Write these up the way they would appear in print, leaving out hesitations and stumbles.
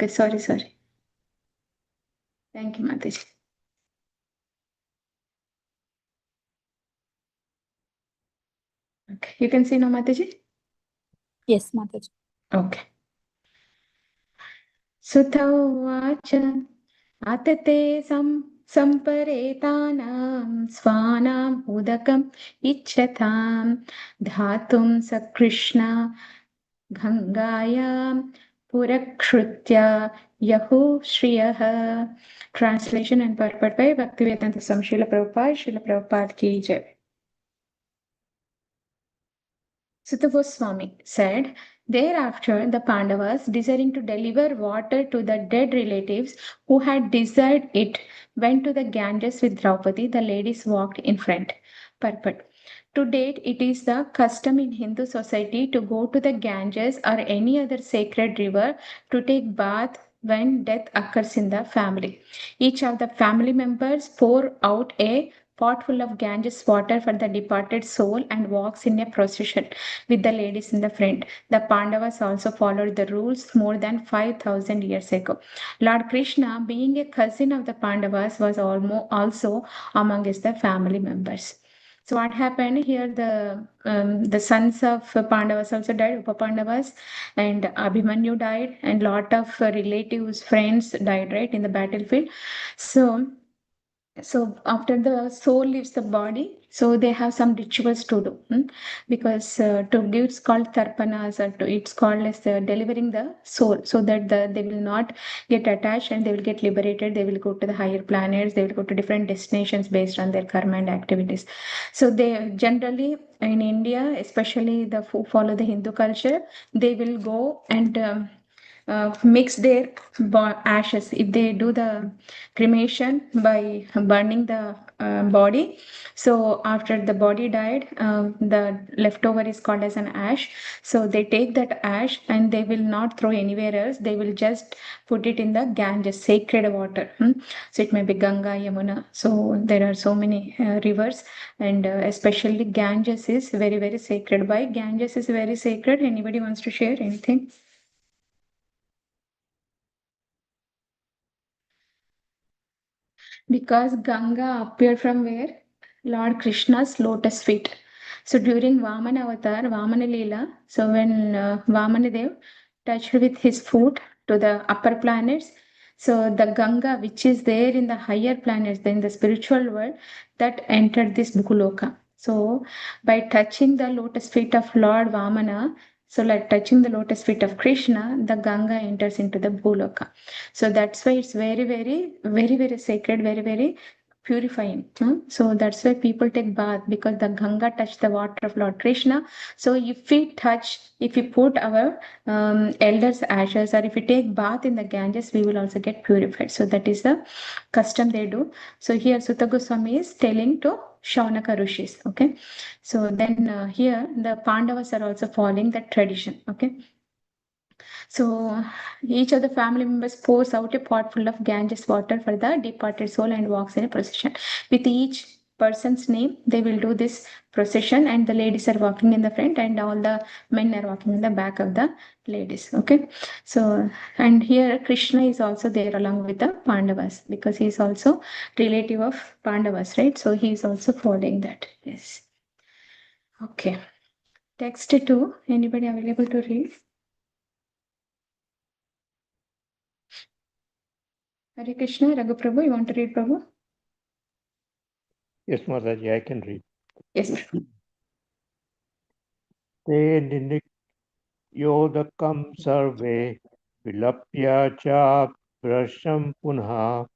Okay, sorry. Thank you, Mataji. Okay, you can see now, Mataji? Yes, Mataji. Okay. Sutta uvacha atate samparetanam svanam udakam ichchatam dhatum sakrishna Gangayam Purakshritya Yahu Shriyah. Translation and purport by Bhaktivedanta Swami Srila Prabhupada, Srila Prabhupada ki jai. Sutta Goswami said, thereafter the Pandavas, desiring to deliver water to the dead relatives who had desired it, went to the Ganges with Draupadi. The ladies walked in front. Purport. To date, it is the custom in Hindu society to go to the Ganges or any other sacred river to take bath when death occurs in the family. Each of the family members pour out a pot full of Ganges water for the departed soul and walks in a procession with the ladies in the front. The Pandavas also followed the rules more than 5,000 years ago. Lord Krishna, being a cousin of the Pandavas, was also amongst the family members. So what happened here? The sons of Pandavas also died, Upa Pandavas, and Abhimanyu died, and lot of relatives, friends died, right, in the battlefield. So after the soul leaves the body, so they have some rituals to do, because to give, it's called tarpanas, or it's called as delivering the soul, so that they will not get attached and they will get liberated. They will go to the higher planets. They will go to different destinations based on their karma and activities. So they generally in India, especially the who follow the Hindu culture, they will go and mix their ashes. If they do the cremation by burning the body, so after the body died, the leftover is called as an ash. So they take that ash and they will not throw anywhere else. They will just put it in the Ganges, sacred water. So it may be Ganga, Yamuna. So there are so many rivers, and especially Ganges is very, very sacred. Why Ganges is very sacred? Anybody wants to share anything? Because Ganga appeared from where? Lord Krishna's lotus feet. So during Vamana avatar, Vamana Leela, so when Vamanadev touched with his foot to the upper planets, so the Ganga, which is there in the higher planets, in the spiritual world, that entered this Bhuloka. So by touching the lotus feet of Lord Vamana, so like touching the lotus feet of Krishna, the Ganga enters into the Bhuloka. So that's why it's very, very, very, very sacred, very, very purifying. So that's why people take bath, because the Ganga touched the water of Lord Krishna. So if we put our elders' ashes, or if we take bath in the Ganges, we will also get purified. So that is the custom they do. So here Sutta Goswami is telling to Shaunaka Rishis. Okay. So then here the Pandavas are also following that tradition. Okay. So each of the family members pours out a pot full of Ganges water for the departed soul and walks in a procession. With each person's name, they will do this procession, and the ladies are walking in the front, and all the men are walking in the back of the ladies. Okay. So, and here Krishna is also there along with the Pandavas, because he is also relative of Pandavas, right? So he is also following that. Yes. Okay. Text 2. Anybody available to read? Hare Krishna, Raghu Prabhu, you want to read, Prabhu? Yes, Mataji, I can read. Yes. Te nityodakam sarve vilapya cha prasham punha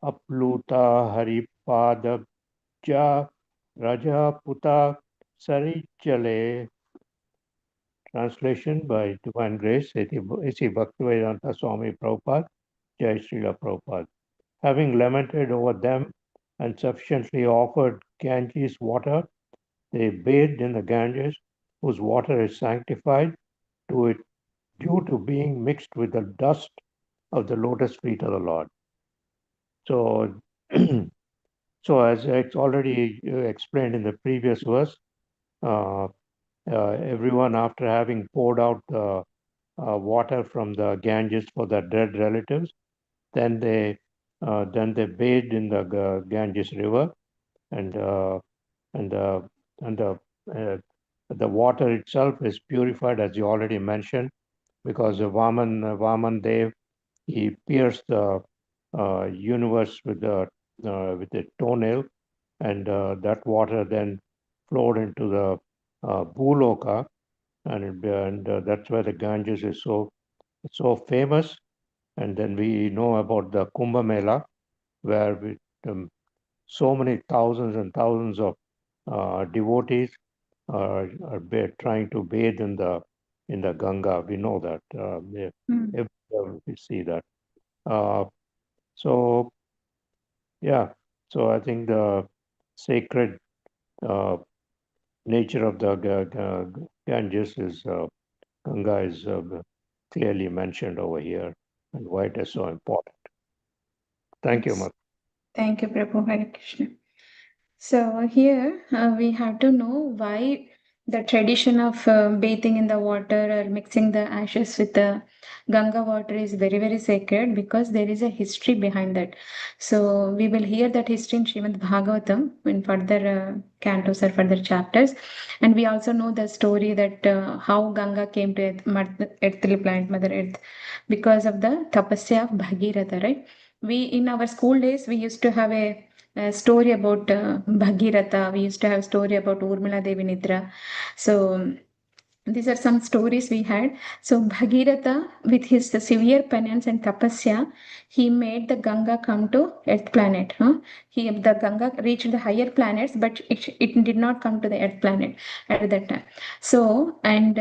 apluta haripadabja rajaputa sarichale. Translation by Divine Grace, A.C. Bhaktivedanta Swami Prabhupada, Jai Srila Prabhupada. Having lamented over them and sufficiently offered Ganges water, they bathed in the Ganges, whose water is sanctified to it due to being mixed with the dust of the lotus feet of the Lord. So, so as it's already explained in the previous verse, everyone after having poured out the water from the Ganges for the dead relatives. Then they bathed in the Ganges river, and and the water itself is purified, as you already mentioned, because Vaman Dev, he pierced the universe with a toenail, and that water then flowed into the Bhuloka, and that's why the Ganges is so famous. And then we know about the Kumbh Mela, where so many thousands and thousands of devotees are trying to bathe in the Ganga. We know that. We see that. So yeah, so I think the sacred nature of the Ganges is Ganga is clearly mentioned over here, and why it is so important. Thank you, Yes. Mata. Thank you, Prabhu. Hare Krishna. So here we have to know why the tradition of bathing in the water or mixing the ashes with the Ganga water is very, very sacred, because there is a history behind that. So we will hear that history in Srimad Bhagavatam in further cantos or further chapters. And we also know the story that how Ganga came to earthly planet, Mother Earth, because of the tapasya of Bhagirath, right? We, in our school days, we used to have a story about Bhagiratha. We used to have a story about Urmila Devi Nidra. So these are some stories we had. So Bhagiratha, with his severe penance and tapasya, he made the Ganga come to Earth planet. The Ganga reached the higher planets, but it did not come to the Earth planet at that time. So, and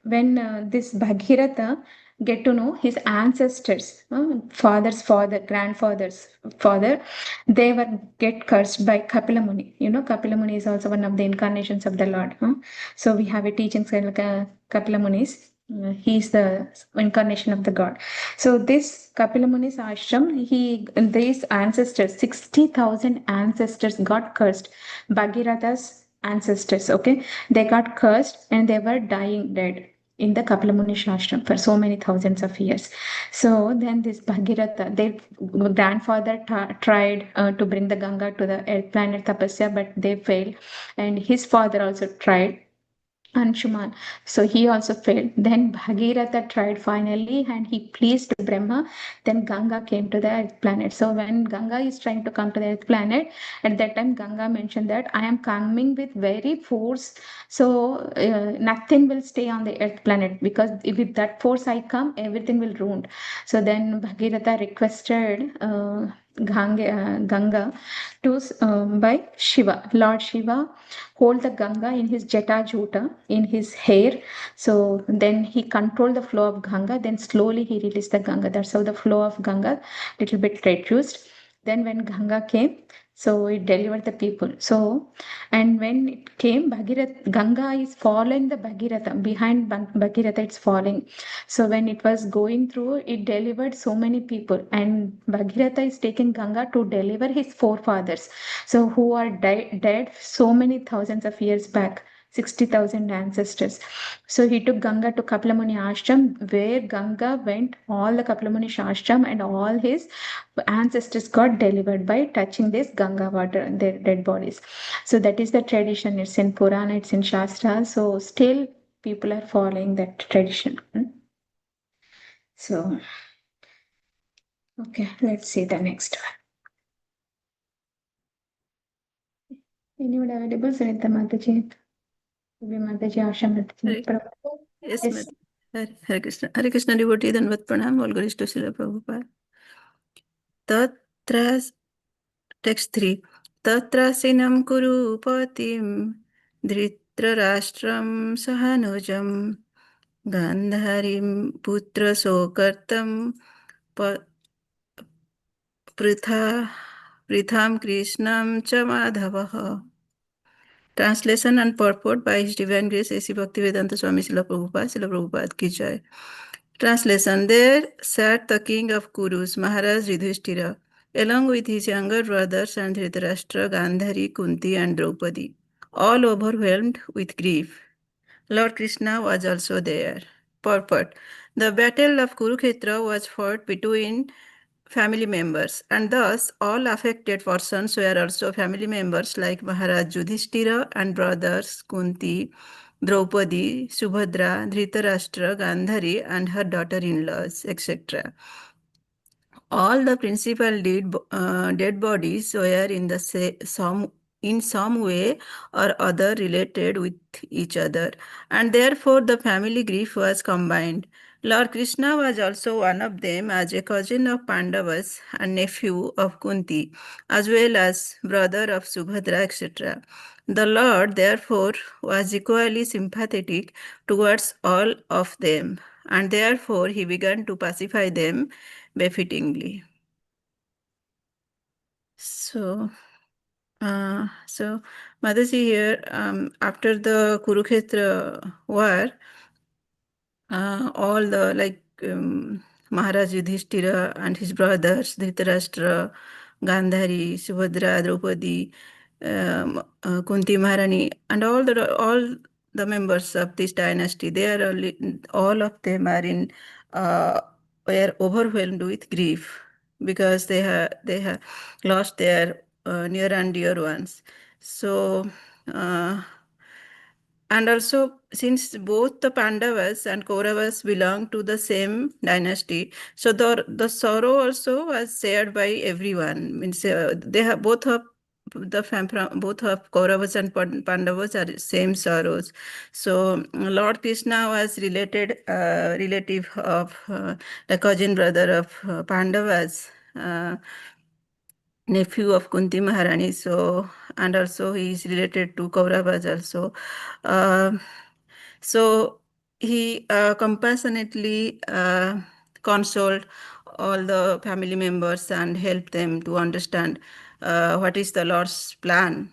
when this Bhagiratha get to know his ancestors, father's father, grandfather's father, they were get cursed by Kapila Muni. You know, Kapila Muni is also one of the incarnations of the Lord. So we have a teaching like Kapila Muni's. He's the incarnation of the god. So this Kapila Muni's ashram, these ancestors, 60,000 ancestors got cursed. Bhagiratha's ancestors, okay, they got cursed and they were dying dead in the Kapila Muni ashram for so many thousands of years. So then this Bhagiratha, their grandfather tried to bring the Ganga to the earth planet Tapasya, but they failed. And his father also tried, Anshuman. So he also failed. Then Bhagiratha tried finally and he pleased Brahma. Then Ganga came to the earth planet. So when Ganga is trying to come to the earth planet, at that time Ganga mentioned that I am coming with very force. So nothing will stay on the earth planet, because with that force I come, everything will ruin. So then Bhagiratha requested Ganga to by Shiva, Lord Shiva, hold the Ganga in his Jata Juta, in his hair. So then he controlled the flow of Ganga. Then slowly he released the Ganga. That's how the flow of Ganga little bit reduced. Then when Ganga came, so it delivered the people. So, and when it came, Ganga is following the Bhagiratha. Behind Bhagiratha, it's falling. So when it was going through, it delivered so many people. And Bhagiratha is taking Ganga to deliver his forefathers. So who are dead so many thousands of years back. 60,000 ancestors. So he took Ganga to Kapila Muni ashram, where Ganga went, all the Kapila Muni ashram, and all his ancestors got delivered by touching this Ganga water, their dead bodies. So that is the tradition. It's in Purana, it's in Shastra. So still people are following that tradition. So, okay, let's see the next one. Anyone available? Sarita Mataji? Mataji, Asha Mataji. Yes, Yes. Madam. Hare Krishna. Hare Krishna devotee, Danvat Pranam, all glories to Srila Prabhupada. Tatra, text 3. Tatrasinam kuru patim dhritarashtraṁ sahanujam gandharim putra sokartam pritham krishnam cha madhavaha. Translation and purport by His Divine Grace A.C. Bhaktivedanta Swami Srila Prabhupada ki jai. Translation. There sat the king of Kurus, Maharaj Yudhishthira, along with his younger brothers and Dhritarashtra, Gandhari, Kuntī and Draupadi, all overwhelmed with grief. Lord Krishna was also there. Purport. The battle of Kurukshetra was fought between family members, and thus all affected persons were also family members like Maharaj Yudhishthira and brothers Kunti, Draupadi, Subhadra, Dhritarashtra, Gandhari, and her daughter-in-laws, etc. All the principal dead bodies were in some way or other related with each other, and therefore the family grief was combined. Lord Krishna was also one of them as a cousin of Pandavas and nephew of Kunti, as well as brother of Subhadra, etc. The Lord, therefore, was equally sympathetic towards all of them, and therefore he began to pacify them befittingly. So Mataji here, after the Kurukshetra war, all the Maharaj Yudhishthira and his brothers, Dhritarashtra, Gandhari, Subhadra, Draupadi, Kunti Maharani, and all the members of this dynasty, all of them were overwhelmed with grief because they have lost their near and dear ones. So. And also, since both the Pandavas and Kauravas belong to the same dynasty, so the sorrow also was shared by everyone. Means they have both of Kauravas and Pandavas are same sorrows. So Lord Krishna was relative of the cousin brother of Pandavas. Nephew of Kunti Maharani, so and also he is related to Kauravas also. So he compassionately consoled all the family members and helped them to understand what is the Lord's plan,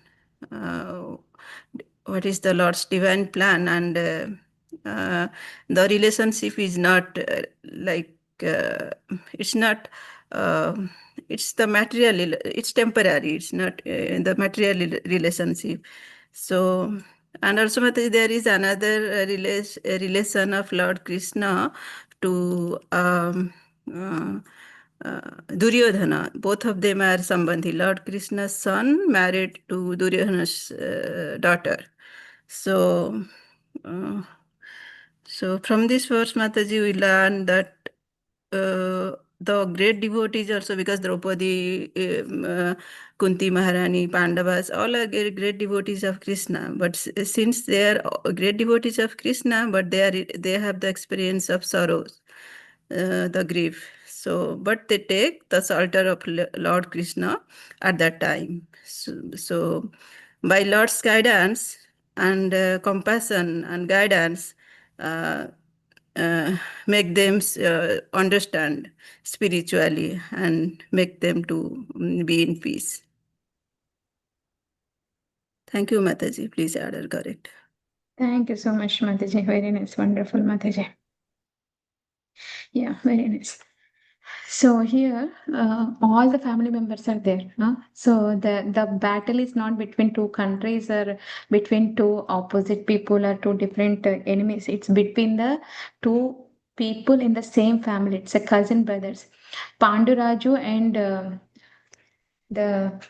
what is the Lord's divine plan, and the relationship is not it's not. It's the material, it's temporary, it's not the material relationship. So, and also there is another relation of Lord Krishna to Duryodhana. Both of them are Sambandhi. Lord Krishna's son married to Duryodhana's daughter. So, from this verse, Mataji, we learn that the great devotees also, because Draupadi, Kunti Maharani, Pandavas, all are great devotees of Krishna. But since they are great devotees of Krishna, but they have the experience of sorrows, the grief. So, but they take the shelter of Lord Krishna at that time. So by Lord's guidance and compassion and guidance, make them understand spiritually and make them to be in peace. Thank you, Mataji. Please add or correct. Thank you so much, Mataji. Very nice, wonderful, Mataji. Yeah, very nice. So here, all the family members are there. Huh? So the battle is not between two countries or between two opposite people or two different enemies. It's between the two people in the same family. It's a cousin brothers. Panduraju and the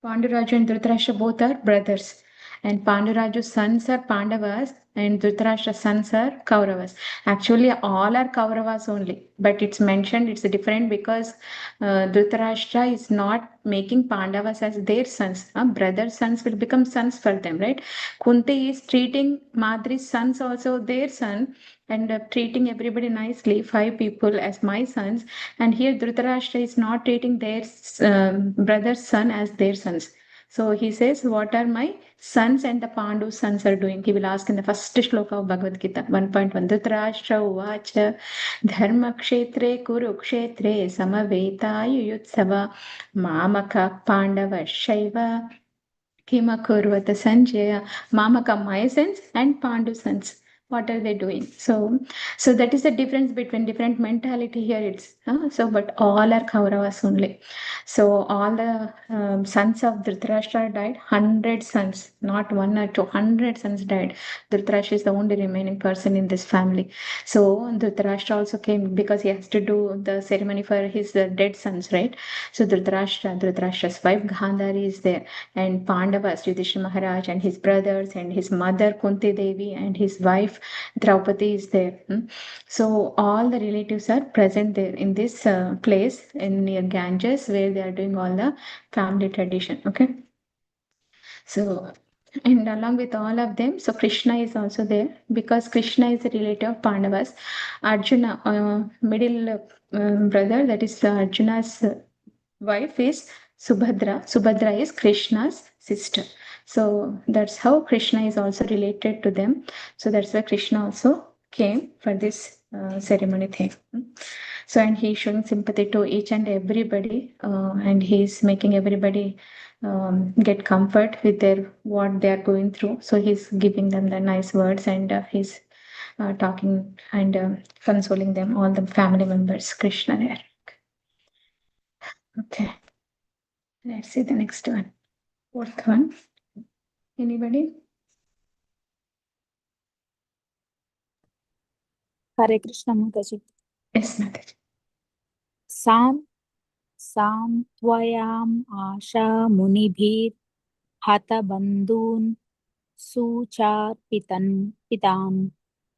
Panduraju and Dhritarashtra both are brothers. And Panduraju's sons are Pandavas and Dhritarashtra's sons are Kauravas. Actually, all are Kauravas only. But it's mentioned, it's different because Dhritarashtra is not making Pandavas as their sons. Brother sons will become sons for them, right? Kunti is treating Madri's sons also their son and treating everybody nicely, 5 people as my sons. And here Dhritarashtra is not treating their brother's son as their sons. So he says, what are my sons and the Pandu sons are doing? He will ask in the first shloka of Bhagavad Gita, 1.1. Dhritarashtra uvacha dharma kshetre kurukshetre samavetayu mamaka pandava shaiva Kima Kurvata Sanjaya, Mamaka my sons and Pandu sons. what are they doing? So that is the difference between different mentality here. It's but all are Kauravas only. So all the sons of Dhritarashtra died. 100 sons, not 1 or 2, 100 sons died. Dhritarashtra is the only remaining person in this family. So Dhritarashtra also came because he has to do the ceremony for his dead sons, right? So Dhritarashtra's wife Gandhari is there, and Pandavas, Yudhishthira Maharaj and his brothers and his mother Kuntī Devi and his wife Draupadi is there. So all the relatives are present there in this place in near Ganges, where they are doing all the family tradition. Okay. So, and along with all of them, so Krishna is also there because Krishna is a relative of Pandavas. Arjuna, middle brother, that is Arjuna's wife is Subhadra. Subhadra is Krishna's sister. So that's how Krishna is also related to them. So that's why Krishna also came for this ceremony thing. So, and he's showing sympathy to each and everybody, and he's making everybody get comfort with their what they are going through. So he's giving them the nice words, and he's talking and consoling them, all the family members. Krishna there. Okay, let's see the next one. Fourth one. Anybody? Hare Krishna Mataji. Yes, Mataji. Samtvayam Asha Munibhir Hata Bandhun Sucharpitan Pitam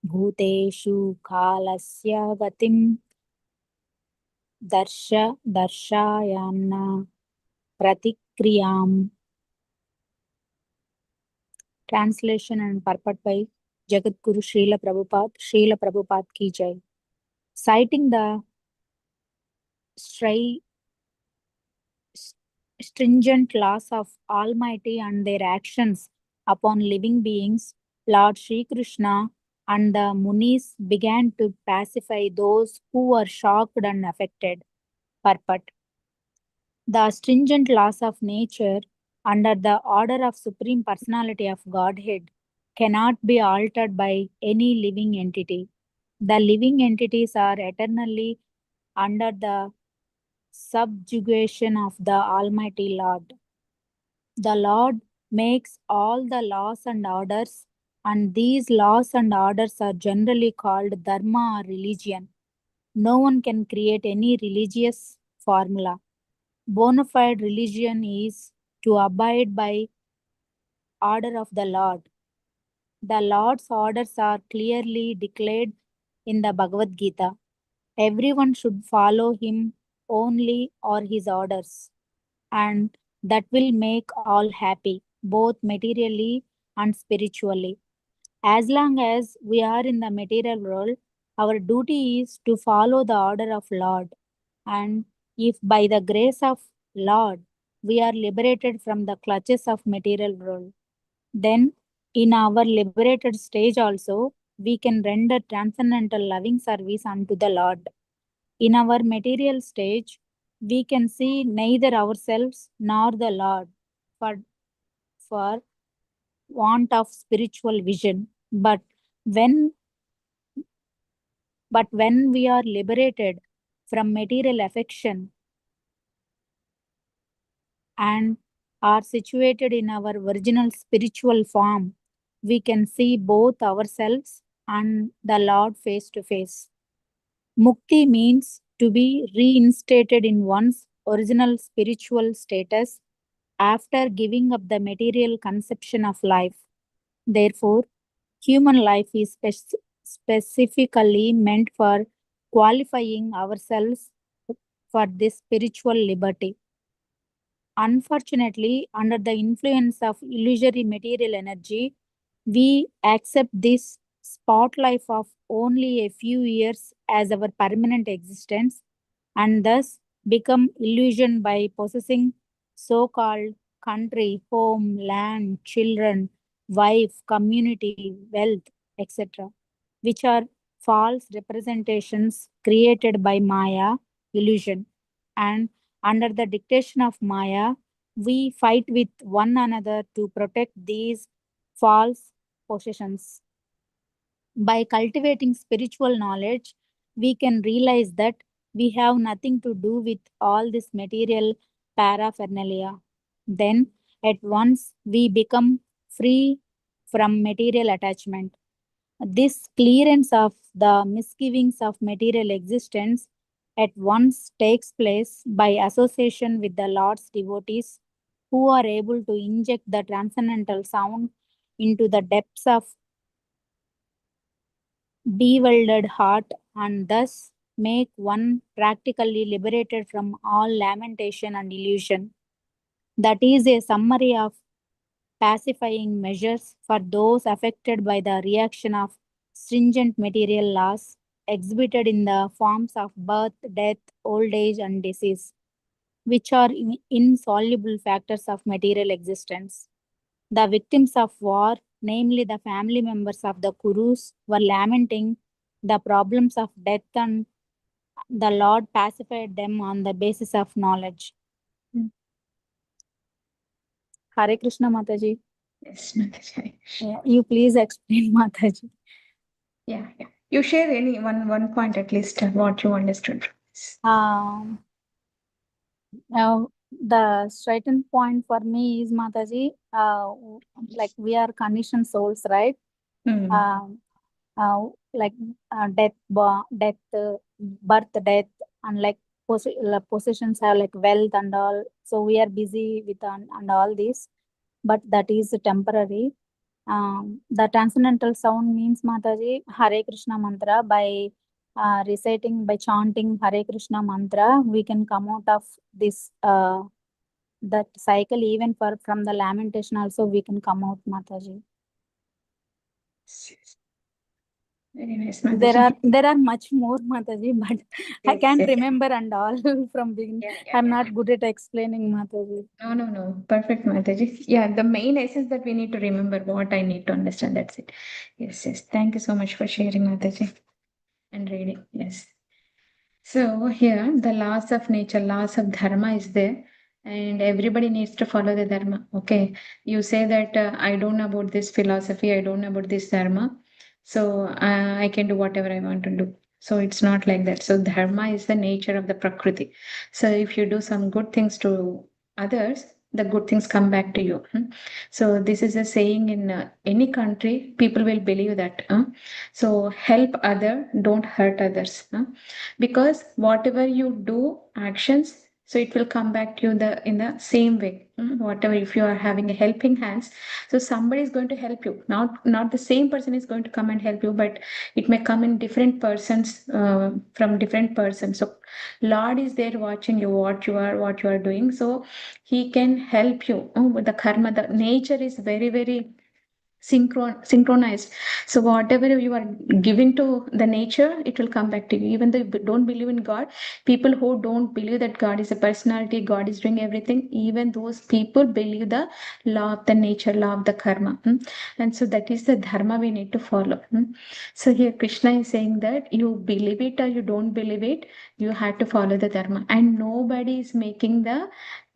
Bhuteshu Kalasya Gatim Darshayanna Pratikriyam. Translation and purport by Jagadguru Srila Prabhupada ki jai. Citing the stringent laws of Almighty and their actions upon living beings, Lord Sri Krishna and the Munis began to pacify those who were shocked and affected. Purport. The stringent laws of nature under the order of Supreme Personality of Godhead cannot be altered by any living entity. The living entities are eternally under the subjugation of the Almighty Lord. The Lord makes all the laws and orders, and these laws and orders are generally called dharma or religion. No one can create any religious formula. Bona fide religion is to abide by order of the Lord. The Lord's orders are clearly declared in the Bhagavad Gita. Everyone should follow him only or his orders, and that will make all happy, both materially and spiritually. As long as we are in the material world, our duty is to follow the order of Lord. And if by the grace of Lord we are liberated from the clutches of material world, then in our liberated stage also we can render transcendental loving service unto the Lord. In our material stage, we can see neither ourselves nor the Lord for want of spiritual vision. But when we are liberated from material affection and are situated in our original spiritual form, we can see both ourselves and the Lord face to face. Mukti means to be reinstated in one's original spiritual status after giving up the material conception of life. Therefore, human life is specifically meant for qualifying ourselves for this spiritual liberty. Unfortunately, under the influence of illusory material energy, we accept this spot life of only a few years as our permanent existence and thus become illusioned by possessing so-called country, home, land, children, wife, community, wealth, etc., which are false representations created by Maya, illusion. And under the dictation of Maya, we fight with one another to protect these false possessions. By cultivating spiritual knowledge, we can realize that we have nothing to do with all this material paraphernalia. Then, at once, we become free from material attachment. This clearance of the misgivings of material existence at once takes place by association with the Lord's devotees, who are able to inject the transcendental sound into the depths of bewildered heart and thus make one practically liberated from all lamentation and illusion. That is a summary of pacifying measures for those affected by the reaction of stringent material laws exhibited in the forms of birth, death, old age, and disease, which are insoluble factors of material existence. The victims of war, namely the family members of the Kurus, were lamenting the problems of death, and the Lord pacified them on the basis of knowledge. Mm. Hare Krishna, Mataji. Yes, Mataji. Yeah, you please explain, Mataji. Yeah. You share any one point at least what you understood from this. Now, the striking point for me is, Mataji, like we are conditioned souls, right? Mm. Like death, birth, death, and like possessions have like wealth and all. So we are busy with and all this, but that is temporary. The transcendental sound means, Mataji, Hare Krishna mantra. By reciting, by chanting Hare Krishna mantra, we can come out of this that cycle. Even from the lamentation also we can come out, Mataji. Very nice, Mataji. There are much more, Mataji, but I Yes, can't yes. remember and all from beginning. I'm not good at explaining, Mataji. No. Perfect, Mataji. Yeah, the main essence that we need to remember, what I need to understand, that's it. Yes. Thank you so much for sharing, Mataji. And reading, yes. So here, the laws of nature, laws of dharma is there, and everybody needs to follow the dharma. Okay, you say that I don't know about this philosophy, I don't know about this dharma, so I can do whatever I want to do. So it's not like that. So dharma is the nature of the prakriti. So if you do some good things to others, the good things come back to you. So this is a saying in any country, people will believe that. So help other, don't hurt others. Because whatever you do actions, so it will come back to you in the same way. Whatever, if you are having a helping hands, so somebody is going to help you, not the same person is going to come and help you, but it may come in different persons, from different persons. So Lord is there watching you, what you are doing, so he can help you with the karma. The nature is very, very synchronized. So whatever you are giving to the nature, it will come back to you. Even though you don't believe in God, people who don't believe that God is a personality, God is doing everything, even those people believe the law of the nature, law of the karma. And so that is the dharma we need to follow. So here Krishna is saying that you believe it or you don't believe it, you have to follow the dharma, and nobody is making the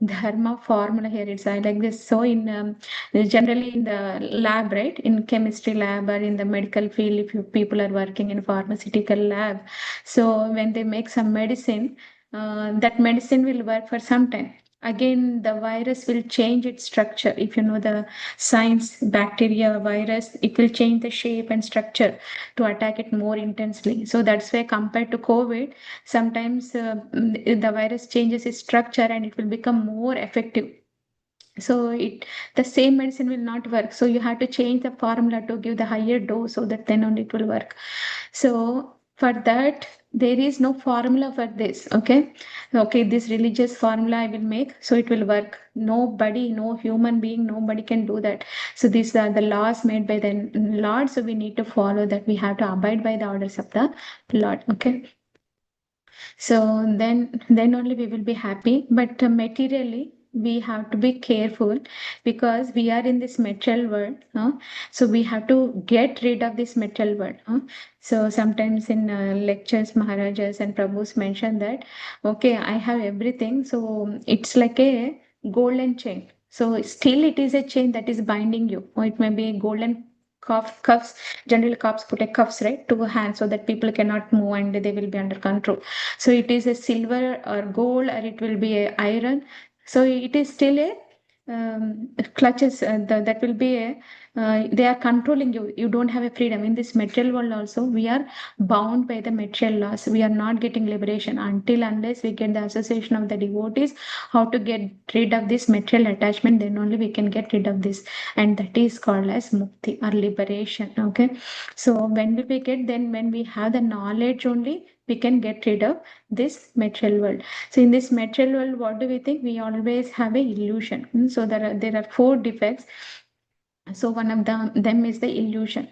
dharma formula here. It's like this. So in generally in the lab, right, in chemistry lab or in the medical field, if you people are working in pharmaceutical lab, so when they make some medicine, that medicine will work for some time. Again, the virus will change its structure. If you know the science, bacteria, virus, it will change the shape and structure to attack it more intensely. So that's why compared to COVID, sometimes the virus changes its structure and it will become more effective. So the same medicine will not work. So you have to change the formula to give the higher dose so that then only it will work. So for that, there is no formula for this. Okay. This religious formula I will make, so it will work. Nobody, no human being, nobody can do that. So these are the laws made by the Lord. So we need to follow that. We have to abide by the orders of the Lord. Okay. So then only we will be happy. But materially, we have to be careful because we are in this material world. So we have to get rid of this material world. So sometimes in lectures, Maharajas and Prabhus mention that, okay, I have everything. So it's like a golden chain. So still it is a chain that is binding you. Or it may be a golden cuffs. Generally, cops put a cuffs, right, to hands so that people cannot move and they will be under control. So it is a silver or gold, or it will be a iron. So it is still a clutches. That will be a. They are controlling you. You don't have a freedom in this material world. Also, we are bound by the material laws. We are not getting liberation unless we get the association of the devotees. How to get rid of this material attachment? Then only we can get rid of this, and that is called as mukti or liberation. Okay, so when will we get? Then when we have the knowledge only, we can get rid of this material world. So in this material world, what do we think? We always have a illusion. So there are 4 defects. So one of them is the illusion.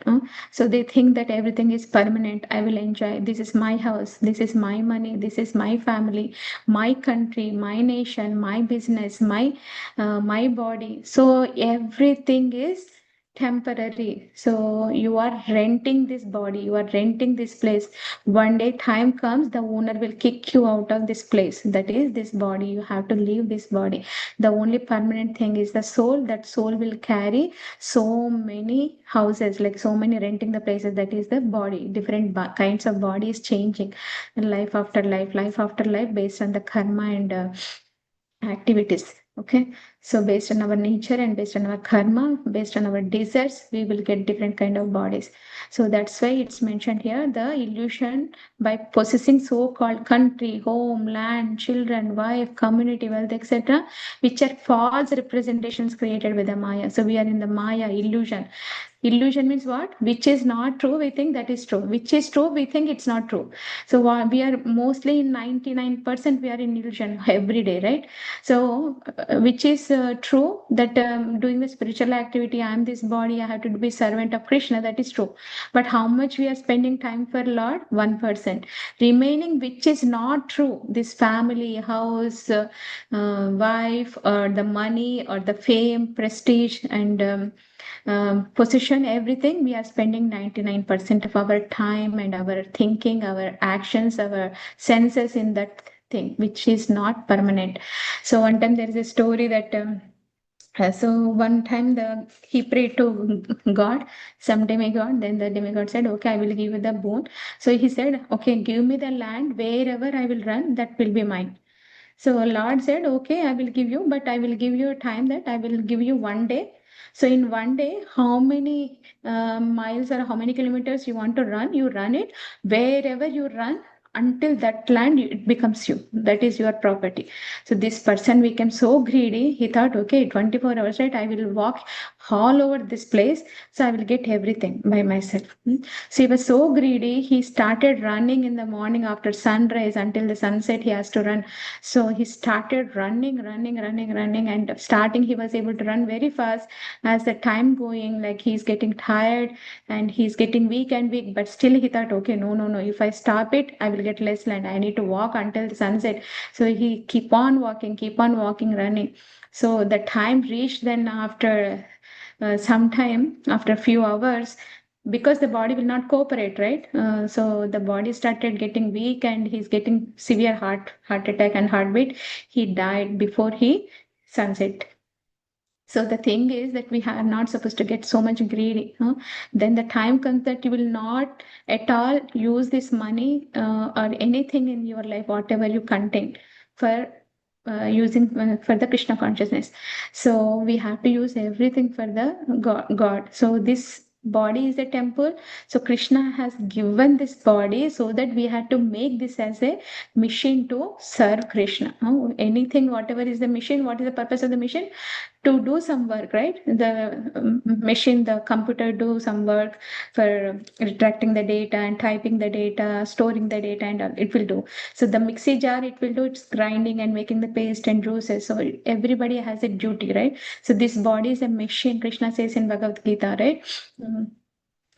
So they think that everything is permanent. I will enjoy. This is my house. This is my money. This is my family, my country, my nation, my business, my body. So everything is temporary. So you are renting this body. You are renting this place. One day time comes, the owner will kick you out of this place. That is this body. You have to leave this body. The only permanent thing is the soul. That soul will carry so many houses, like so many renting the places. That is the body. Different kinds of bodies changing, life after life based on the karma and activities. Okay, so based on our nature and based on our karma, based on our desires, we will get different kind of bodies. So that's why it's mentioned here, the illusion by possessing so-called country, home, land, children, wife, community, wealth, etc., which are false representations created with the Maya. So we are in the Maya illusion. Illusion means what? Which is not true, we think that is true. Which is true, we think it's not true. So we are mostly in 99% we are in illusion every day, right? So which is true, that doing the spiritual activity, I am this body, I have to be servant of Krishna, that is true. But how much we are spending time for Lord? 1%. Remaining, which is not true, this family, house, wife, or the money, or the fame, prestige, and position, everything, we are spending 99% of our time and our thinking, our actions, our senses in that thing, which is not permanent. So one time there is a story that so one time he prayed to God, some demigod. Then the demigod said, okay, I will give you the boon. So he said, okay, give me the land, wherever I will run, that will be mine. So Lord said, okay, I will give you, but I will give you a time, that I will give you 1 day. So in 1 day, how many miles or how many kilometers you want to run, you run it. Wherever you run, until that land, it becomes you. That is your property. So this person became so greedy. He thought, okay, 24 hours, right? I will walk all over this place. So I will get everything by myself. So he was so greedy. He started running in the morning after sunrise until the sunset. He has to run. So he started running, and starting he was able to run very fast. As the time going, like he's getting tired and he's getting weak and weak, but still he thought, okay, no, if I stop it, I will get less land. I need to walk until the sunset. So he keep on walking, running. So the time reached. Then after some time, after a few hours, because the body will not cooperate, right? So the body started getting weak and he's getting severe heart attack and heartbeat. He died before he sunset. So the thing is that we are not supposed to get so much greedy. Then the time comes that you will not at all use this money or anything in your life, whatever you contain, for using for the Krishna consciousness. So we have to use everything for the God. So this body is a temple. So Krishna has given this body so that we have to make this as a mission to serve Krishna. Anything, whatever is the mission, what is the purpose of the mission? To do some work, right? The machine, the computer do some work for retracting the data and typing the data, storing the data, and all it will do. So the mixie jar, it will do its grinding and making the paste and juices. So everybody has a duty, right? So this body is a machine, Krishna says in Bhagavad Gita, right?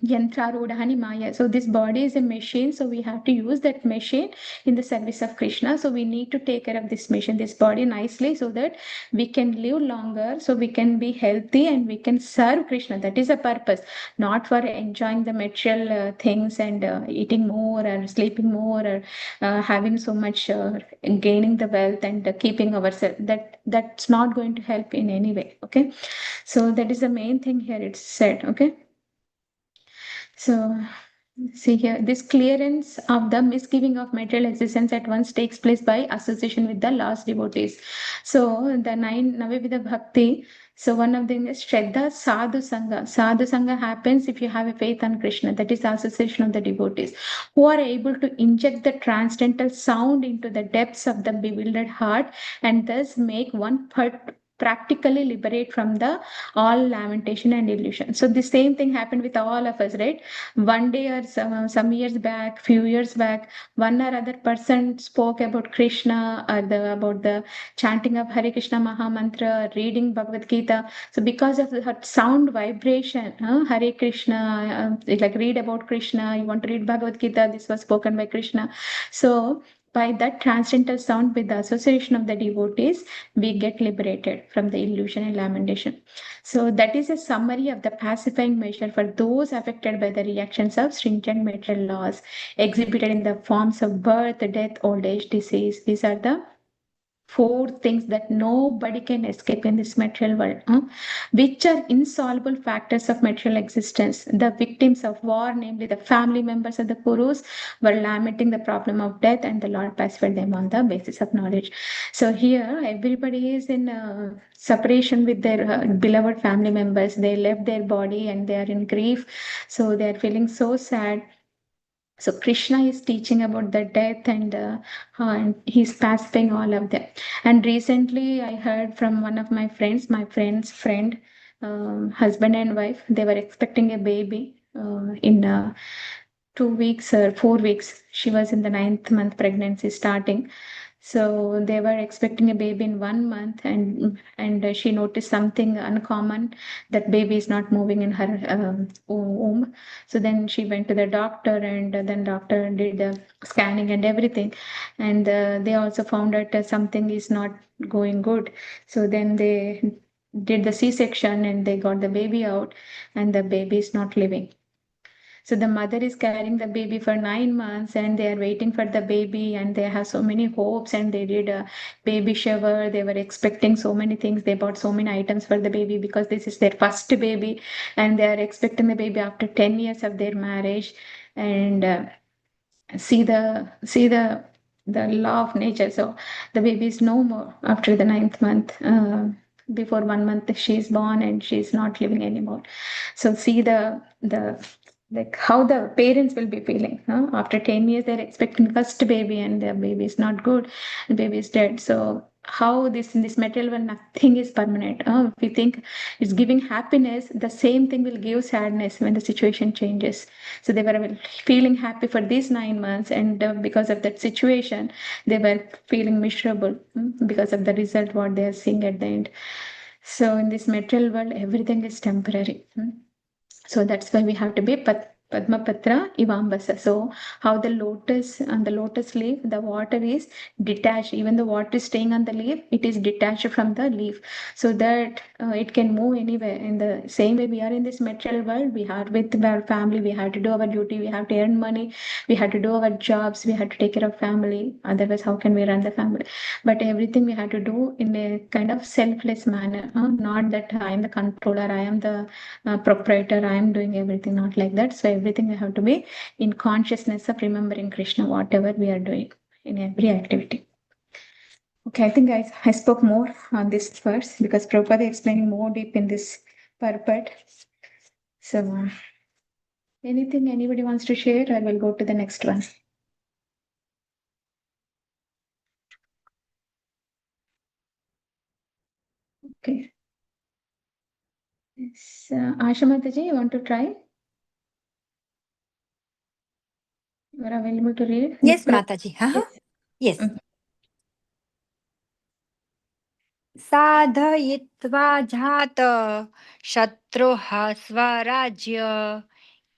Yantrarudhani Maya. So this body is a machine. So we have to use that machine in the service of Krishna. So we need to take care of this machine, this body nicely, so that we can live longer, so we can be healthy and we can serve Krishna. That is the purpose, not for enjoying the material things and eating more or sleeping more or having so much gaining the wealth and keeping ourselves. That's not going to help in any way. Okay. So that is the main thing here it's said. Okay. So, see here, this clearance of the misgiving of material existence at once takes place by association with the lost devotees. So, the 9 Navavidha Bhakti. So, one of them is Shraddha Sadhu Sangha. Sadhu Sangha happens if you have a faith on Krishna. That is the association of the devotees who are able to inject the transcendental sound into the depths of the bewildered heart and thus make one practically liberate from the all lamentation and illusion. So the same thing happened with all of us, right? One day or some years back, few years back, one or other person spoke about Krishna or about the chanting of Hare Krishna Maha Mantra, reading Bhagavad Gita. So because of the sound vibration, Hare Krishna, like read about Krishna, you want to read Bhagavad Gita, this was spoken by Krishna. So by that transcendental sound, with the association of the devotees, we get liberated from the illusion and lamentation. So that is a summary of the pacifying measure for those affected by the reactions of stringent material laws exhibited in the forms of birth, death, old age, disease. These are the 4 things that nobody can escape in this material world, which are insoluble factors of material existence. The victims of war, namely the family members of the Kurus, were lamenting the problem of death, and the Lord pacified them on the basis of knowledge. So here, everybody is in separation with their beloved family members. They left their body and they are in grief. So they are feeling so sad. So Krishna is teaching about the death and he's pacifying all of them. And recently I heard from one of my friend's friend, husband and wife, they were expecting a baby in 2 weeks or 4 weeks. She was in the 9th month pregnancy starting. So they were expecting a baby in 1 month, and she noticed something uncommon, that baby is not moving in her womb. So then she went to the doctor, and then doctor did the scanning and everything, and they also found out something is not going good. So then they did the C-section and they got the baby out, and the baby is not living. So the mother is carrying the baby for 9 months and they are waiting for the baby, and they have so many hopes, and they did a baby shower. They were expecting so many things. They bought so many items for the baby because this is their first baby, and they are expecting the baby after 10 years of their marriage. And see the law of nature. So the baby is no more after the 9th month. Before 1 month she is born and she is not living anymore. So see the like how the parents will be feeling, after 10 years they're expecting first baby and the baby is not good, the baby is dead. So how this in this material world nothing is permanent. If we think it's giving happiness, the same thing will give sadness when the situation changes. So they were feeling happy for these 9 months, and because of that situation they were feeling miserable, because of the result what they are seeing at the end. So in this material world everything is temporary. So that's why we have to be Padmapatra Ivambasa. So how the lotus on the lotus leaf, the water is detached. Even the water is staying on the leaf, it is detached from the leaf, so that it can move anywhere. In the same way, we are in this material world. We are with our family. We have to do our duty. We have to earn money. We have to do our jobs. We have to take care of family. Otherwise, how can we run the family? But everything we have to do in a kind of selfless manner. Not that I am the controller. I am the proprietor, I am doing everything, not like that. So everything we have to be in consciousness of remembering Krishna, whatever we are doing in every activity. Okay, I think I spoke more on this first because Prabhupada is explaining more deep in this purport. So anything anybody wants to share, I will go to the next one. Okay. Yes, Asha Mataji, you want to try? You are available to read? Yes, Mataji. Yes. Yes. साधयित्वा जात शत्रुः स्वराज्य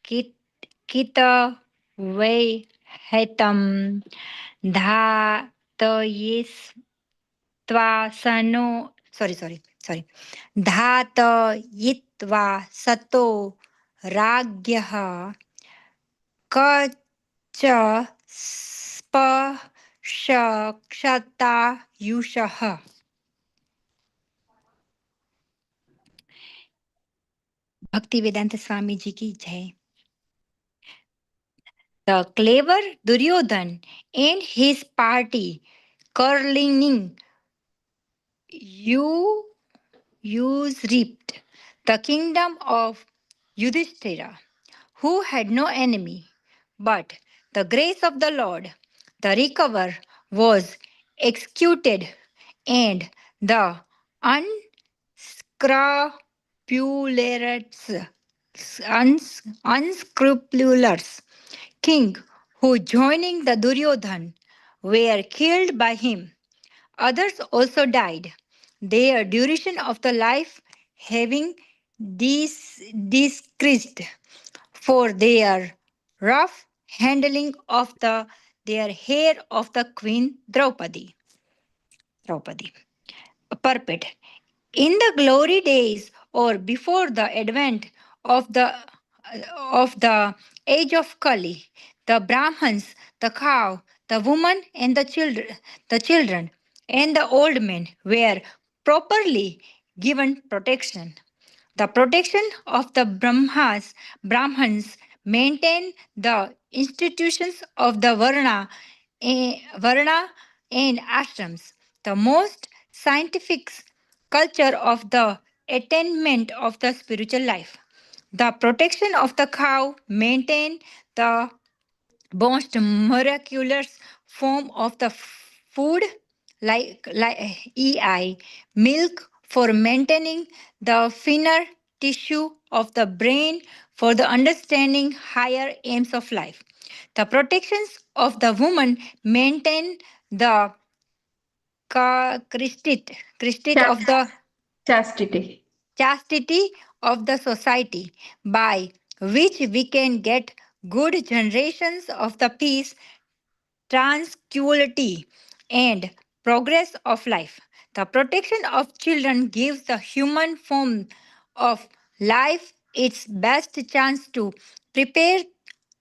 कित वै हैतं धातयित्वा सनो sorry धातयित्वा सतो राज्ञः कच स्पशक्षतायुषः. भक्ति वेदांत स्वामी जी की जय. The clever Duryodhan and his party curling usurped the kingdom of Yudhishthira, who had no enemy. But the grace of the Lord, the recover, was executed, and the unscrupulous king who joining the Duryodhan were killed by him. Others also died, their duration of the life having decreased for their rough handling of their hair of the Queen Draupadi. Purport. In the glory days or before the advent of the age of Kali, the Brahmins, the cow, the woman, and the children, and the old men were properly given protection. The protection of the Brahmins maintain the institutions of the Varna and ashrams, the most scientific culture of the attainment of the spiritual life. The protection of the cow maintain the most miraculous form of the food like EI, milk for maintaining the finer tissue of the brain for the understanding higher aims of life. The protections of the woman maintain the Christit of the Chastity. chastity of the society by which we can get good generations of the peace, tranquility, and progress of life. The protection of children gives the human form of life its best chance to prepare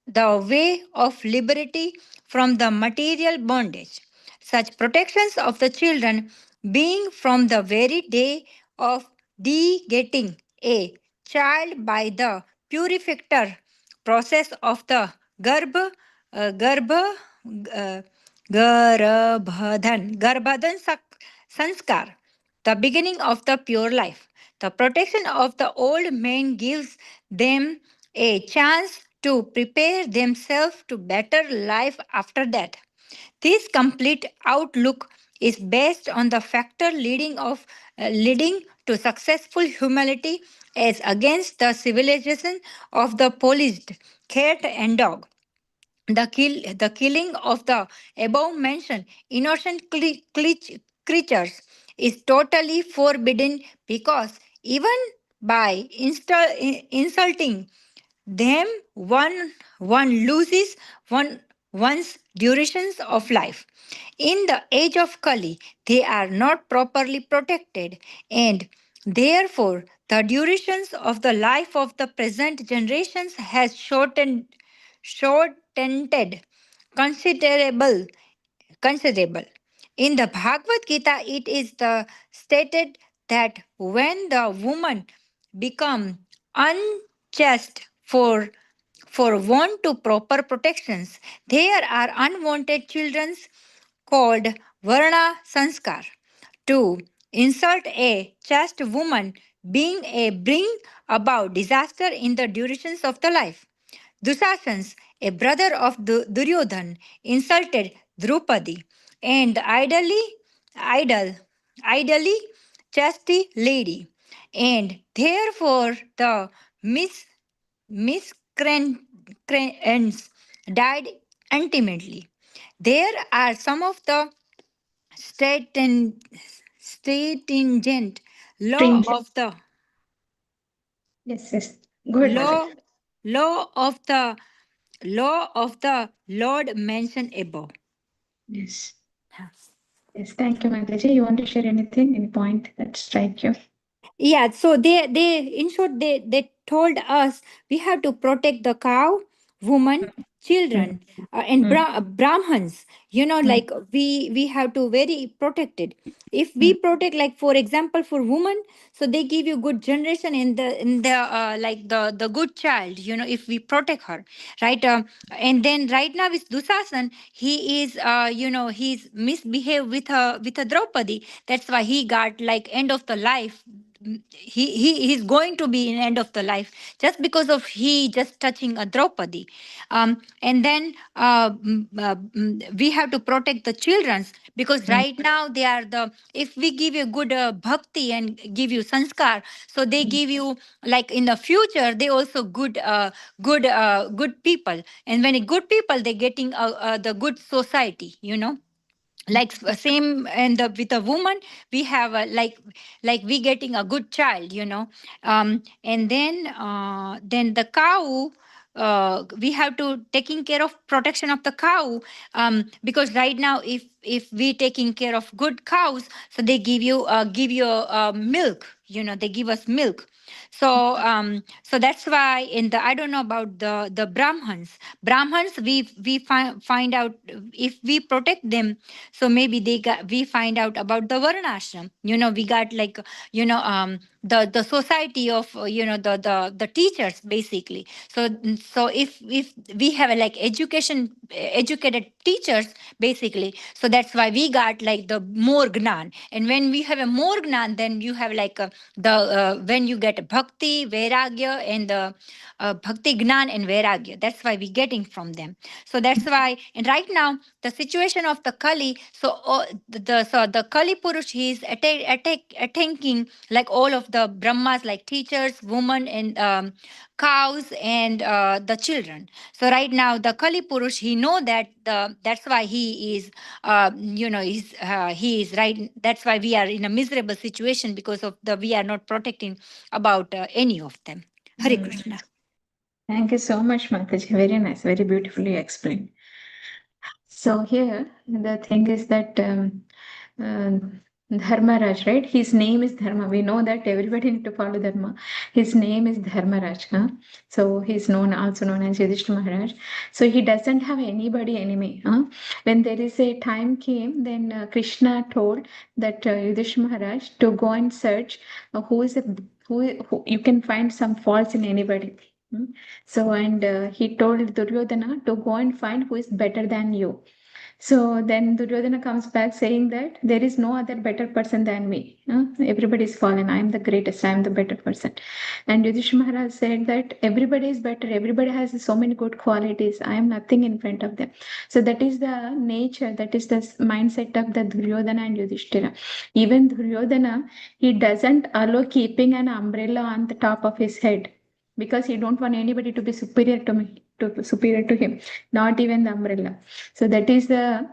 the way of liberty from the material bondage. Such protections of the children being from the very day of getting a child by the purificator process of the garbha, uh, garbhadan sanskar, the beginning of the pure life. The protection of the old men gives them a chance to prepare themselves to better life after that. This complete outlook is based on the factor leading to successful humanity as against the civilization of the policed cat and dog. The killing of the above mentioned innocent creatures is totally forbidden because even by insulting them one loses one's durations of life. In the age of Kali, they are not properly protected, and therefore the durations of the life of the present generations has shortened considerable considerable. In the Bhagavad Gita, it is stated that when the woman become unchaste for want to proper protections, there are unwanted children called Varna Sanskar. To insult a chaste woman being a bring about disaster in the durations of the life. Dusasans, a brother of Duryodhan, insulted Draupadi, and the idly chastity lady, and therefore the miscreants died ultimately. There are some of the stringent law Stringent. of the Yes. Go ahead, law Mataji. law of the law of the Lord mentioned above. Yes. Yes. Thank you, Mataji. You want to share anything? Any point that strike you? Yeah, so they in short they told us we have to protect the cow, woman, children, and Brahmins, like we have to very protected. If we protect, like for example, for women, so they give you good generation in the like the good child, if we protect her, right? And then right now is Dusasan, he is he's misbehaved with a Draupadi. That's why he got like end of the life. He's going to be in end of the life just because of he just touching a Draupadi. And then we have to protect the childrens, because right now they are the, if we give you good bhakti and give you sanskar, so they give you like in the future they also good people, and when a good people they getting the good society, like same, and with a woman we have like we getting a good child, and then the cow, we have to taking care of protection of the cow, because right now if we taking care of good cows, so they give you milk, they give us milk. So that's why in the, I don't know about the Brahmins, we find out, if we protect them, so maybe we find out about the varnashram, we got like the society of the teachers basically. So if we have like educated teachers basically, so that's why we got like the more gnan, and when we have a more gnan, then you have like when you get bhakti, vairagya, and the bhakti, gnan, and vairagya, that's why we getting from them. So that's why, and right now the situation of the Kali, so the Kali Purush, he is attacking like all of the Brahmas, like teachers, women, and cows, and the children. So right now the Kali Purush, he know that that's why he is he is right, that's why we are in a miserable situation, because of the we are not protecting about any of them. Hare Krishna. Thank you so much, Mataji. Very nice, very beautifully explained. So here the thing is that Dharmaraj, right? His name is Dharma. We know that everybody need to follow Dharma. His name is Dharmaraj. Huh? So he's also known as Yudhishthira Maharaj. So he doesn't have anybody enemy. Huh? When there is a time came, then Krishna told that Yudhishthira Maharaj to go and search who you can find some faults in anybody. So and he told Duryodhana to go and find who is better than you. So then Duryodhana comes back saying that there is no other better person than me. Everybody is fallen. I am the greatest. I am the better person. And Yudhishthira Maharaj said that everybody is better. Everybody has so many good qualities. I am nothing in front of them. So that is the nature. That is the mindset of the Duryodhana and Yudhishthira. Even Duryodhana, he doesn't allow keeping an umbrella on the top of his head, because he don't want anybody to be superior superior to him, not even the umbrella. So that is the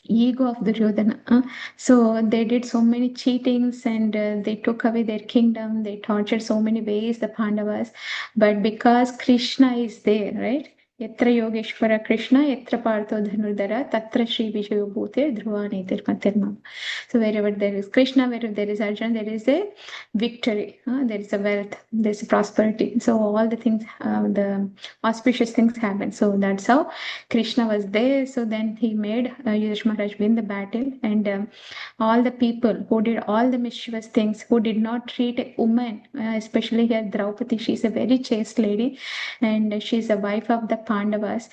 ego of Duryodhana. So they did so many cheatings, and they took away their kingdom. They tortured so many ways the Pandavas, but because Krishna is there, right? Yatra Yogeshwara Krishna, Yatra Partho Dhanurdhara, Tatra Shri Vijayo Bhute, Dhruva Netir Matirmam. So wherever there is Krishna, wherever there is Arjuna, there is a victory, there is a wealth, there is a prosperity. So all the things, the auspicious things happen. So that's how Krishna was there. So then he made Yudhishthira Maharaj win the battle, and all the people who did all the mischievous things, who did not treat a woman, especially here Draupadi, she's a very chaste lady, and she's a wife of the Pandavas.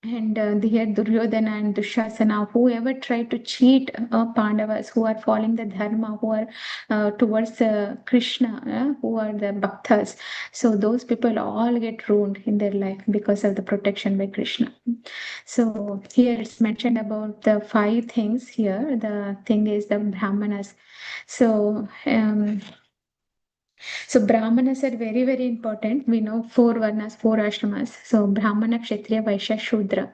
And here Duryodhana and Dushasana, whoever tried to cheat Pandavas, who are following the Dharma, who are towards Krishna, who are the Bhaktas. So those people all get ruined in their life because of the protection by Krishna. So here it's mentioned about the 5 things here. The thing is the Brahmanas. So Brahmanas are very, very important. We know 4 varnas, 4 ashramas. So Brahmana, Kshatriya, Vaishya, Shudra.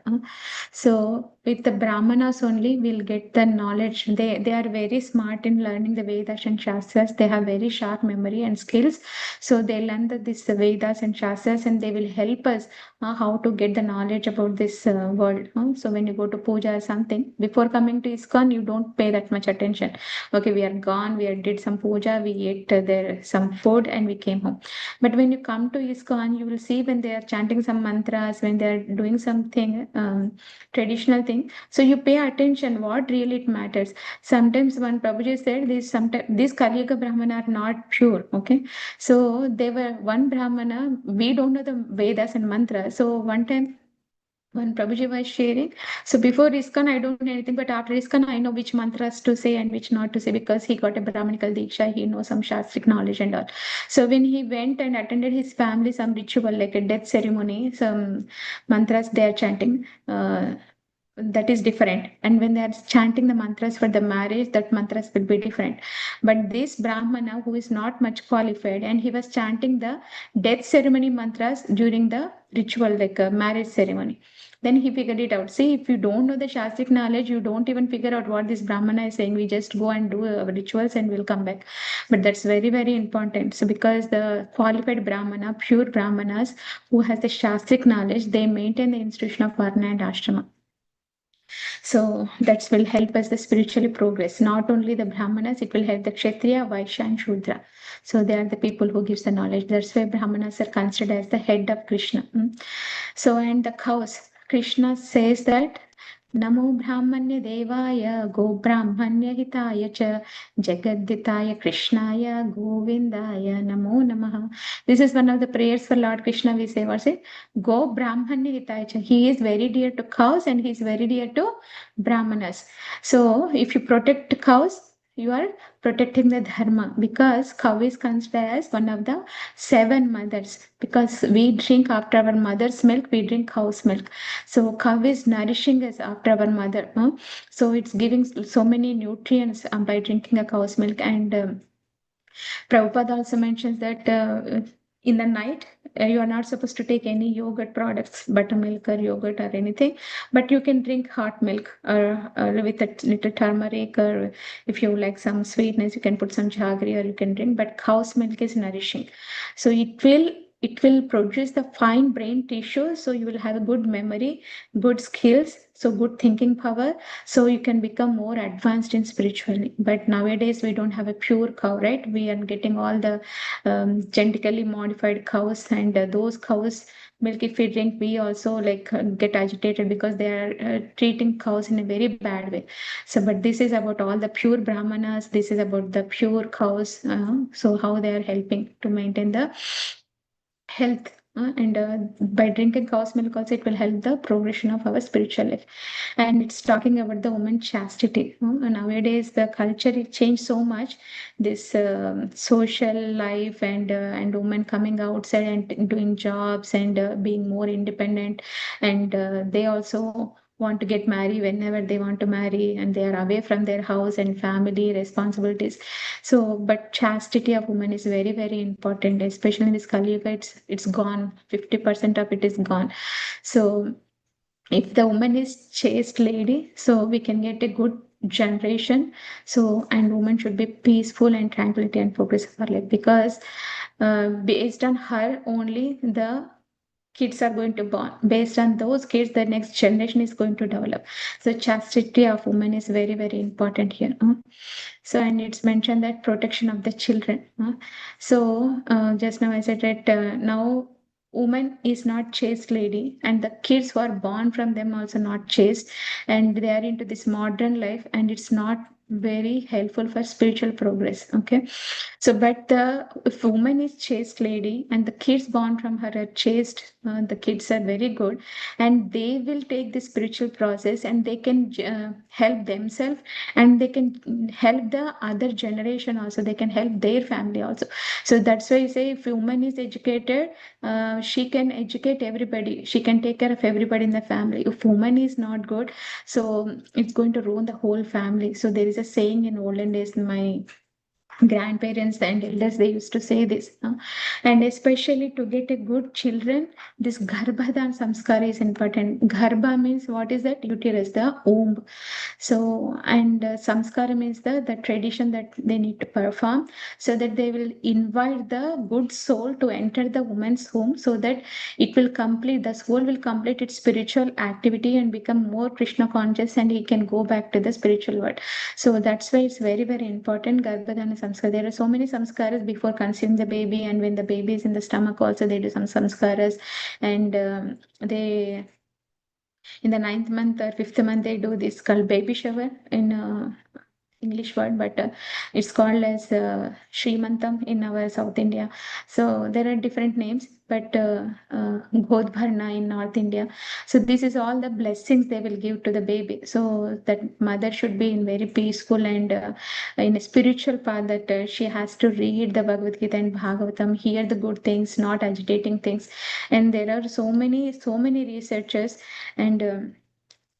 So with the Brahmanas only we'll get the knowledge. They are very smart in learning the Vedas and Shastras. They have very sharp memory and skills. So they learn this Vedas and Shastras, and they will help us how to get the knowledge about this world. So when you go to puja or something, before coming to ISKCON, you don't pay that much attention. Okay, we are gone, we did some puja, we ate there some food, and we came home. But when you come to ISKCON, you will see when they are chanting some mantras, when they are doing something traditional thing. So you pay attention what really it matters. Sometimes one Prabhuji said these Kali Yuga Brahmana are not pure. Okay, so they were one Brahmana. We don't know the Vedas and mantras. So one time when Prabhuji was sharing, so before ISKCON, I don't know anything, but after ISKCON, I know which mantras to say and which not to say, because he got a Brahmanical Diksha, he knows some Shastric knowledge and all. So when he went and attended his family some ritual, like a death ceremony, some mantras they are chanting, that is different. And when they are chanting the mantras for the marriage, that mantras will be different. But this Brahmana, who is not much qualified, and he was chanting the death ceremony mantras during the ritual, like a marriage ceremony. Then he figured it out. See, if you don't know the Shastric knowledge, you don't even figure out what this Brahmana is saying. We just go and do our rituals and we'll come back. But that's very, very important. So because the qualified Brahmana, pure Brahmanas who has the Shastric knowledge, they maintain the institution of Varna and Ashrama. So that will help us the spiritually progress. Not only the Brahmanas, it will help the Kshatriya, Vaishya, and Shudra. So they are the people who gives the knowledge. That's why Brahmanas are considered as the head of Krishna. So, and the cows, Krishna says that Namo Brahmanya Devaya Go Brahmanya Hitaya Cha Jagaditaya Krishnaya Govindaya Namo Namaha. This is one of the prayers for Lord Krishna. We say, what's it? Go Brahmanya Hitaya Cha. He is very dear to cows and he is very dear to Brahmanas. So if you protect cows, you are protecting the dharma, because cow is considered as one of the 7 mothers, because we drink after our mother's milk, we drink cow's milk. So cow is nourishing us after our mother. So it's giving so many nutrients by drinking a cow's milk. And Prabhupada also mentions that in the night, you are not supposed to take any yogurt products, buttermilk or yogurt or anything, but you can drink hot milk or with a little turmeric, or if you like some sweetness, you can put some jaggery or you can drink. But cow's milk is nourishing. So it will produce the fine brain tissue. So you will have a good memory, good skills, so good thinking power. So you can become more advanced in spiritually. But nowadays we don't have a pure cow, right? We are getting all the genetically modified cows, and those cows milk, if we drink, we also get agitated, because they are treating cows in a very bad way. So, but this is about all the pure Brahmanas. This is about the pure cows. So how they are helping to maintain the health. And by drinking cow's milk also, it will help the progression of our spiritual life. And it's talking about the woman chastity. Nowadays the culture, it changed so much. This social life and women coming outside and doing jobs and being more independent, and they also want to get married whenever they want to marry, and they are away from their house and family responsibilities. So, but chastity of women is very, very important, especially in this Kali Yuga. It's gone. 50% of it is gone. So, if the woman is chaste lady, so we can get a good generation. So, and women should be peaceful and tranquility and progress of her life, because based on her only the kids are going to born. Based on those kids, the next generation is going to develop. So chastity of women is very, very important here. So, and it's mentioned that protection of the children. So just now I said that now woman is not chaste lady, and the kids who are born from them also not chaste, and they are into this modern life, and it's not very helpful for spiritual progress. Okay, so but if woman is chaste lady and the kids born from her are chaste, the kids are very good, and they will take the spiritual process, and they can help themselves, and they can help the other generation also. They can help their family also. So that's why I say, if woman is educated, she can educate everybody. She can take care of everybody in the family. If woman is not good, so it's going to ruin the whole family. So there is a saying in olden days, my grandparents and elders, they used to say this, and especially to get a good children, this garbhadan samskara is important. Garbha means, what is that? Uterus, the womb. So, and samskara means the tradition that they need to perform, so that they will invite the good soul to enter the woman's home, so that it will complete, the soul will complete its spiritual activity and become more Krishna conscious, and he can go back to the spiritual world. So that's why it's very, very important, Garbhadana Samskara. There are so many samskaras before conceiving the baby, and when the baby is in the stomach also they do some samskaras. And they, in the 9th month or 5th month, they do this called baby shower in English word, but it's called as Srimantam in our South India. So there are different names, but Godbharna in North India. So this is all the blessings they will give to the baby. So that mother should be in very peaceful and in a spiritual path, that she has to read the Bhagavad Gita and Bhagavatam, hear the good things, not agitating things. And there are so many researchers, and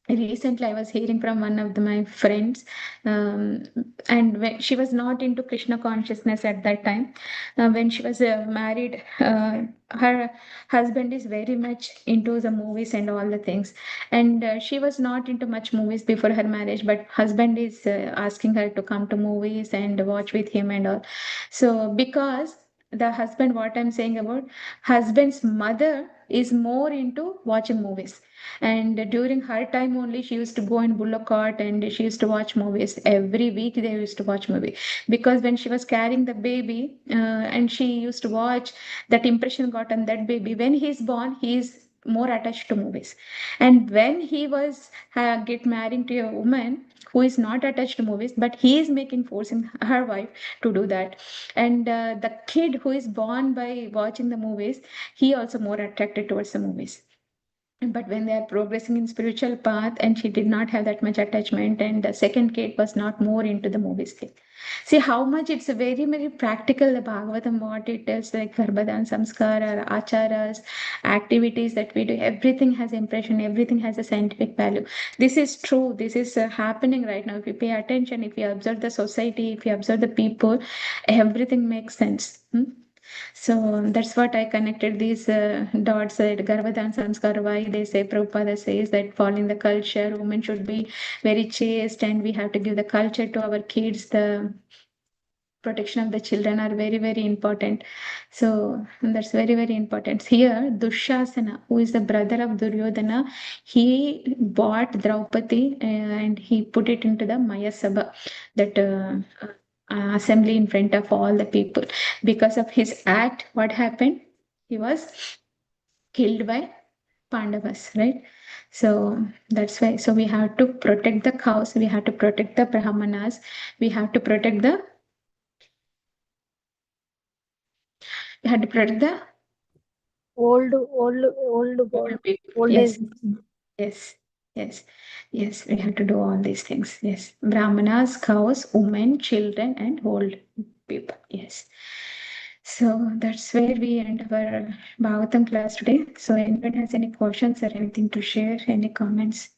recently I was hearing from one of my friends, um, and when she was not into Krishna consciousness at that time, when she was married, her husband is very much into the movies and all the things, and she was not into much movies before her marriage, but husband is asking her to come to movies and watch with him and all. So because the husband, what I'm saying about, husband's mother is more into watching movies, and during her time only, she used to go in bullock cart and she used to watch movies. Every week they used to watch movie, because when she was carrying the baby, and she used to watch, that impression got on that baby. When he's born, he is more attached to movies. And when he was get married to a woman who is not attached to movies, but he is making forcing her wife to do that. And the kid who is born by watching the movies, he also more attracted towards the movies. But when they are progressing in spiritual path, and she did not have that much attachment, and the second kid was not more into the movies thing. See how much it's a very, very practical, the Bhagavatam, what it is, like Garbhadan Samskara, Acharas, activities that we do, everything has impression, everything has a scientific value. This is true, this is happening right now. If you pay attention, if you observe the society, if you observe the people, everything makes sense. So that's what I connected these dots at Garbhadan Samskar. Why they say, Prabhupada says that following the culture, women should be very chaste, and we have to give the culture to our kids. The protection of the children are very, very important. So that's very, very important. Here, Dushasana, who is the brother of Duryodhana, he bought Draupadi and he put it into the Maya Sabha, that assembly in front of all the people. Because of his act, what happened? He was killed by Pandavas, right? So that's why. So we have to protect the cows, we have to protect the Brahmanas, we have to protect the old old people. old Yes, age. yes, yes, yes. We have to do all these things. Yes, Brahmanas, cows, women, children, and old people. Yes. So that's where we end our Bhagavatam class today. So anyone has any questions or anything to share, any comments?